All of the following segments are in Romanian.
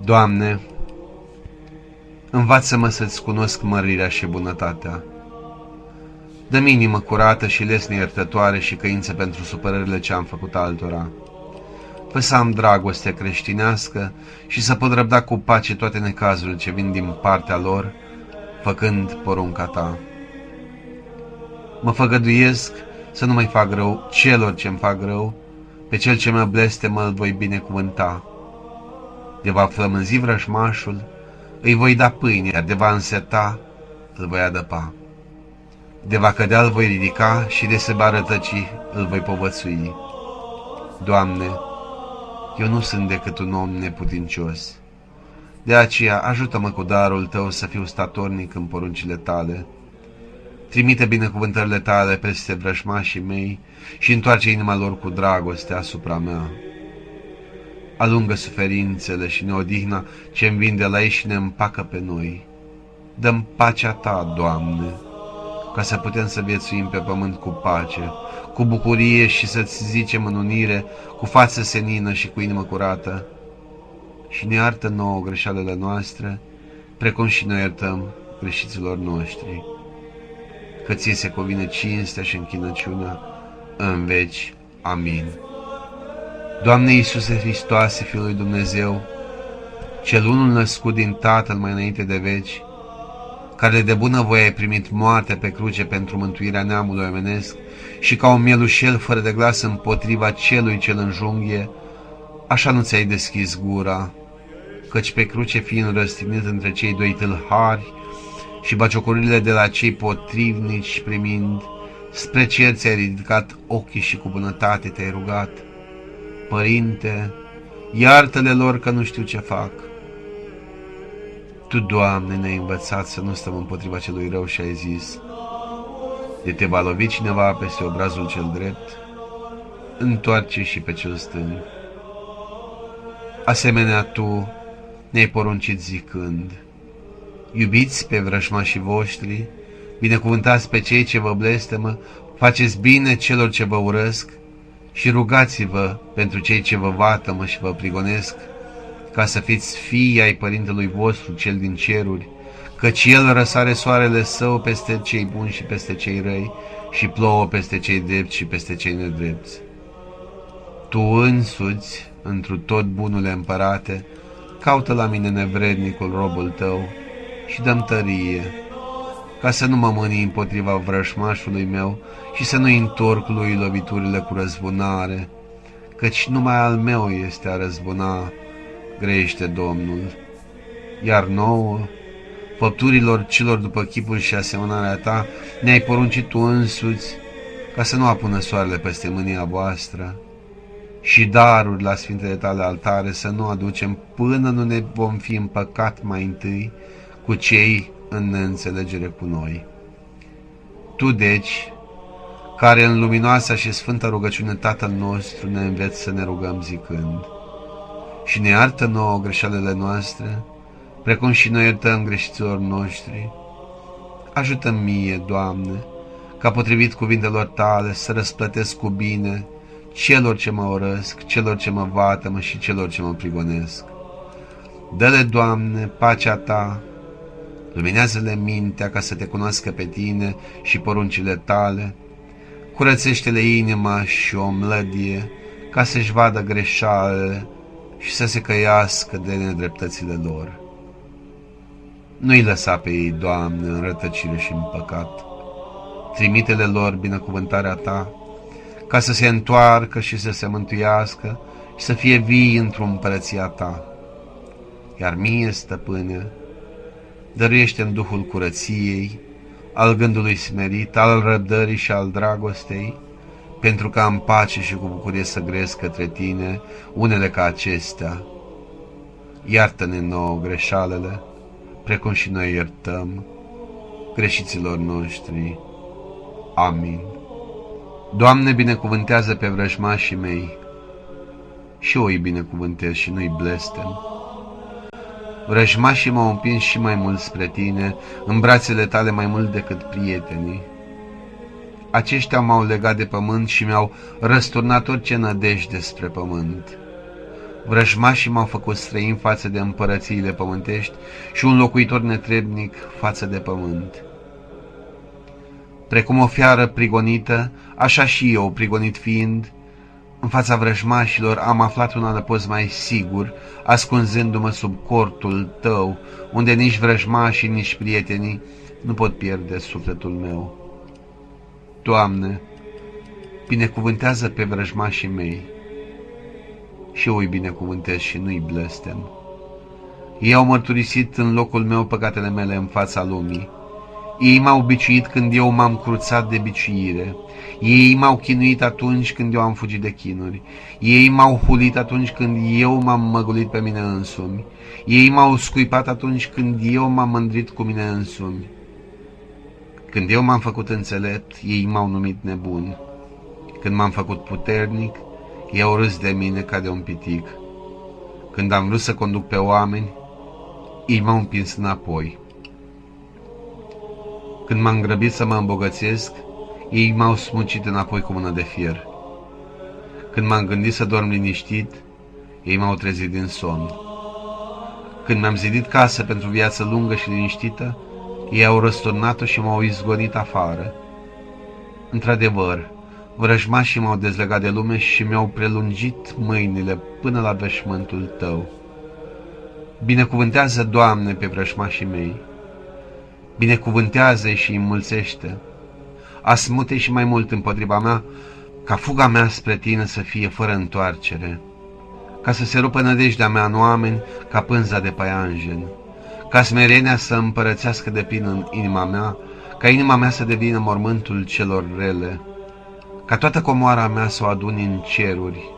Doamne, învață-mă să-ți cunosc mărirea și bunătatea. Dă-mi inimă curată și lesne iertătoare și căință pentru supărările ce am făcut altora. Fă să am dragoste creștinească și să pot răbda cu pace toate necazurile ce vin din partea lor, făcând porunca Ta. Mă făgăduiesc să nu mai fac rău celor ce-mi fac rău, pe cel ce mă blestemă îl voi binecuvânta. De va flămânzi vrăjmașul, îi voi da pâine, iar de va înseta, îl voi adăpa. De va cădea, îl voi ridica și de se va rătăci, îl voi povățui. Doamne, eu nu sunt decât un om neputincios. De aceea ajută-mă cu darul Tău să fiu statornic în poruncile Tale. Trimite binecuvântările Tale peste vrăjmașii mei și întoarce inima lor cu dragoste asupra mea. Alungă suferințele și neodihna ce-mi vin de la ei și ne împacă pe noi. Dă-mi pacea Ta, Doamne, ca să putem să viețuim pe pământ cu pace, cu bucurie și să-Ți zicem în unire, cu față senină și cu inimă curată. Și ne iartă nouă greșalele noastre, precum și noi iertăm greșiților noștri. Că Ție se cuvine cinstea și închinăciunea în veci. Amin. Doamne Iisuse Hristoase, Fiul lui Dumnezeu, Cel unul născut din Tatăl mai înainte de veci, care de bunăvoie ai primit moartea pe cruce pentru mântuirea neamului omenesc și ca un mielușel fără de glas împotriva celui ce-l înjunghie, așa nu ți-ai deschis gura, căci pe cruce fiind răstignit între cei doi tâlhari și baciocoririle de la cei potrivnici primind, spre cer ți-ai ridicat ochii și cu bunătate te-ai rugat. Părinte, iartă-le lor că nu știu ce fac. Tu, Doamne, ne-ai învățat să nu stăm împotriva celui rău și ai zis: de te va lovi cineva peste obrazul cel drept, întoarce și pe cel stâng. Asemenea, Tu ne-ai poruncit zicând: iubiți pe vrăjmașii voștri, binecuvântați pe cei ce vă blestemă, faceți bine celor ce vă urăsc și rugați-vă pentru cei ce vă vatămă și vă prigonesc, ca să fiți fii ai Părintelui vostru cel din ceruri, căci El răsare soarele Său peste cei buni și peste cei răi și plouă peste cei drepți și peste cei nedrepți. Tu însuți, întru tot bunule împărate, caută la mine nevrednicul robul Tău și dă-mi tărie, ca să nu mă mânii împotriva vrăjmașului meu și să nu-i întorc lui loviturile cu răzbunare, căci numai al meu este a răzbuna, grăiește Domnul. Iar nouă, făpturilor celor după chipul și asemănarea Ta, ne-ai poruncit Tu însuți, ca să nu apună soarele peste mânia voastră, și daruri la sfintele Tale altare să nu aducem până nu ne vom fi împăcat mai întâi cu cei în neînțelegere cu noi. Tu, deci, care în luminoasa și sfântă rugăciune Tatăl nostru ne înveți să ne rugăm zicând: și ne iartă nouă greșelile noastre, precum și noi iertăm greșiților noștri. Ajută-mi mie, Doamne, ca potrivit cuvintelor Tale să răsplătesc cu bine celor ce mă urăsc, celor ce mă vatămă și celor ce mă prigonesc. Dă-le, Doamne, pacea Ta, luminează-le mintea ca să Te cunoască pe Tine și poruncile Tale, curățește-le inima și o mlădie ca să-și vadă greșalele și să se căiască de nedreptățile lor. Nu-i lăsa pe ei, Doamne, în rătăcire și în păcat. Trimite-le lor binecuvântarea Ta, ca să se întoarcă și să se mântuiască și să fie vii într-o împărăția Ta. Iar mie, Stăpâne, dăruiește-mi Duhul curăției, al gândului smerit, al răbdării și al dragostei, pentru ca în pace și cu bucurie să grăiesc către Tine unele ca acestea. Iartă-ne nouă greșalele, precum și noi iertăm greșiților noștri. Amin. Doamne, binecuvântează pe vrăjmașii mei, și eu îi binecuvântez și nu-i blestem. Vrăjmașii m-au împins și mai mult spre Tine, în brațele Tale mai mult decât prietenii. Aceștia m-au legat de pământ și mi-au răsturnat orice nădejde spre pământ. Vrăjmașii m-au făcut străin față de împărățiile pământești și un locuitor netrebnic față de pământ. Precum o fiară prigonită, așa și eu, prigonit fiind, în fața vrăjmașilor am aflat un adăpost mai sigur, ascunzându-mă sub cortul tău, unde nici vrăjmașii, nici prietenii nu pot pierde sufletul meu. Doamne, binecuvântează pe vrăjmașii mei și eu îi binecuvântez și nu-i blestem. Ei au mărturisit în locul meu păcatele mele în fața lumii. Ei m-au biciuit când eu m-am cruțat de biciuire. Ei m-au chinuit atunci când eu am fugit de chinuri. Ei m-au hulit atunci când eu m-am măgulit pe mine însumi. Ei m-au scuipat atunci când eu m-am mândrit cu mine însumi. Când eu m-am făcut înțelept, ei m-au numit nebun. Când m-am făcut puternic, ei au râs de mine ca de un pitic. Când am vrut să conduc pe oameni, ei m-au împins înapoi. Când m-am grăbit să mă îmbogățesc, ei m-au smucit înapoi cu mână de fier. Când m-am gândit să dorm liniștit, ei m-au trezit din somn. Când mi-am zidit casă pentru viață lungă și liniștită, ei au răsturnat-o și m-au izgonit afară. Într-adevăr, vrăjmașii m-au dezlegat de lume și mi-au prelungit mâinile până la veșmântul tău. Binecuvântează, Doamne, pe vrăjmașii mei. Binecuvântează-i și îi înmulțește. Asmute și mai mult împotriva mea, ca fuga mea spre tine să fie fără întoarcere, ca să se rupă nădejdea mea în oameni ca pânza de păianjen, ca smerenia să împărățească de plin în inima mea, ca inima mea să devină mormântul celor rele, ca toată comoara mea să o aduni în ceruri.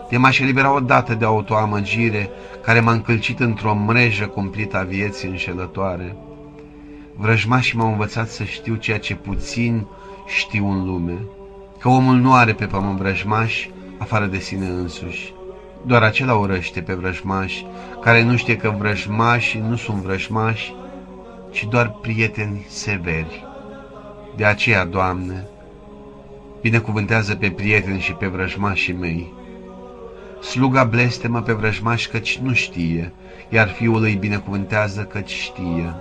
Te m-aș elibera odată de autoamăgire care m-a încălcit într-o mrejă cumplită a vieții înșelătoare. Vrăjmașii m-au învățat să știu ceea ce puțin știu în lume, că omul nu are pe pământ vrăjmași afară de sine însuși. Doar acela urăște pe vrăjmași, care nu știe că vrăjmașii nu sunt vrăjmași, ci doar prieteni severi. De aceea, Doamne, binecuvântează pe prieteni și pe vrăjmașii mei. Sluga blestemă pe vrăjmași căci nu știe, iar fiul îi binecuvântează căci știe.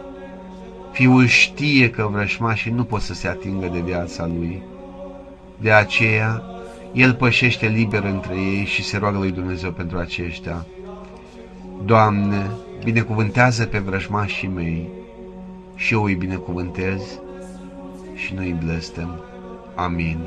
Fiul știe că vrăjmașii nu pot să se atingă de viața lui. De aceea, el pășește liber între ei și se roagă lui Dumnezeu pentru aceștia. Doamne, binecuvântează pe vrăjmașii mei și eu îi binecuvântez și nu îi blestem. Amin.